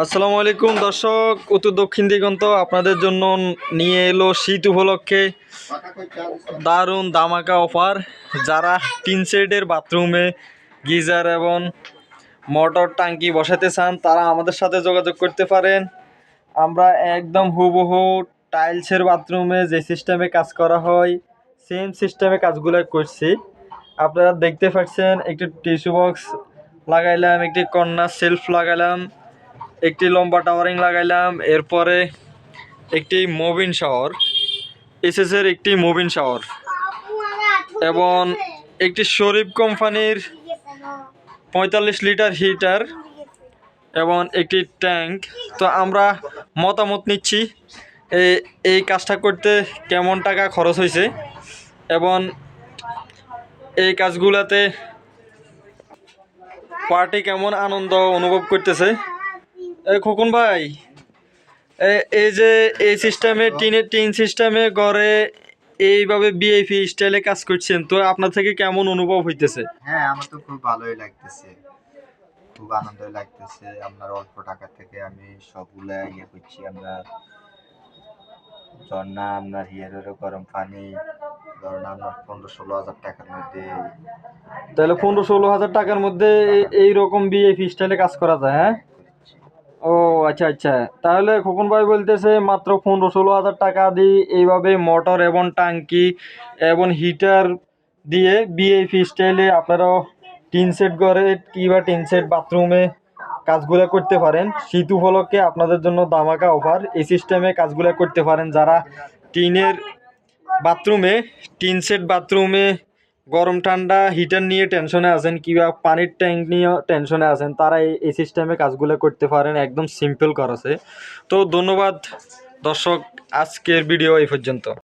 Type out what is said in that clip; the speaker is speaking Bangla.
আসসালামু আলাইকুম দর্শক, উত্তর দক্ষিণ দিগন্ত আপনাদের জন্য নিয়ে এলো শীত উপলক্ষে দারুণ ধামাকা অফার। যারা টিন শেডের বাথরুমে গিজার এবং মোটর ট্যাঙ্কি বসাতে চান তারা আমাদের সাথে যোগাযোগ করতে পারেন। আমরা একদম হুবহু টাইলসের বাথরুমে যে সিস্টেমে কাজ করা হয় সেম সিস্টেমে কাজগুলো করছি। আপনারা দেখতে পাচ্ছেন, একটি টিস্যু বক্স লাগাইলাম, একটি কর্নার সেলফ লাগাইলাম, একটি লম্বা টাওয়ারিং লাগাইলাম, এরপরে একটি মুভিং শাওয়ার, এসএসের একটি মুভিং শাওয়ার এবং একটি শরীফ কোম্পানির 45 লিটার হিটার এবং একটি ট্যাঙ্ক। তো আমরা মতামত নিচ্ছি এই কাজটা করতে কেমন টাকা খরচ হয়েছে এবং এই কাজগুলোতে পার্টি কেমন আনন্দ অনুভব করতেছে। খোকন ভাই, এই যে এই সিস্টেমে টিন সিস্টেমে ঘরে এইভাবে বিআইপি স্টাইলে কাজ করছেন, তো আপনার থেকে কেমন অনুভব হইতেছে? হ্যাঁ, আমার তো খুব ভালোই লাগতেছে, খুব আনন্দই লাগতেছে। আপনার অল্প টাকা থেকে আমি সবগুলা করছি। আপনার ঝর্ণা, আপনার হিয়ারের গরম পানি, ধরুন আপনার 15-16 হাজার টাকার মধ্যে। তাহলে 15-16 হাজার টাকার মধ্যে এইরকম বিআইপি স্টাইলে কাজ করা যায়, হ্যাঁ? ও আচ্ছা আচ্ছা, তাহলে খোকন ভাই বলতেছে মাত্র 15-16 হাজার টাকা দিয়ে এইভাবে মোটর এবং টাঙ্কি এবং হিটার দিয়ে বিআইপি স্টাইলে আপনারাও টিন সেট ঘরে কিংবা টিন সেট বাথরুমে কাজগুলো করতে পারেন। শীত উপলক্ষে আপনাদের জন্য ধামাকা অফার। এই সিস্টেমে কাজগুলো করতে পারেন যারা টিনের বাথরুমে, টিন সেট বাথরুমে গরম ঠান্ডা হিটার নিয়ে টেনশনে আছেন কিংবা পানির ট্যাঙ্ক নিয়ে টেনশনে আছেন, তারা এই সিস্টেমে কাজগুলো করতে পারেন। একদম সিম্পল খরচে। তো ধন্যবাদ দর্শক, আজকের ভিডিও এই পর্যন্ত।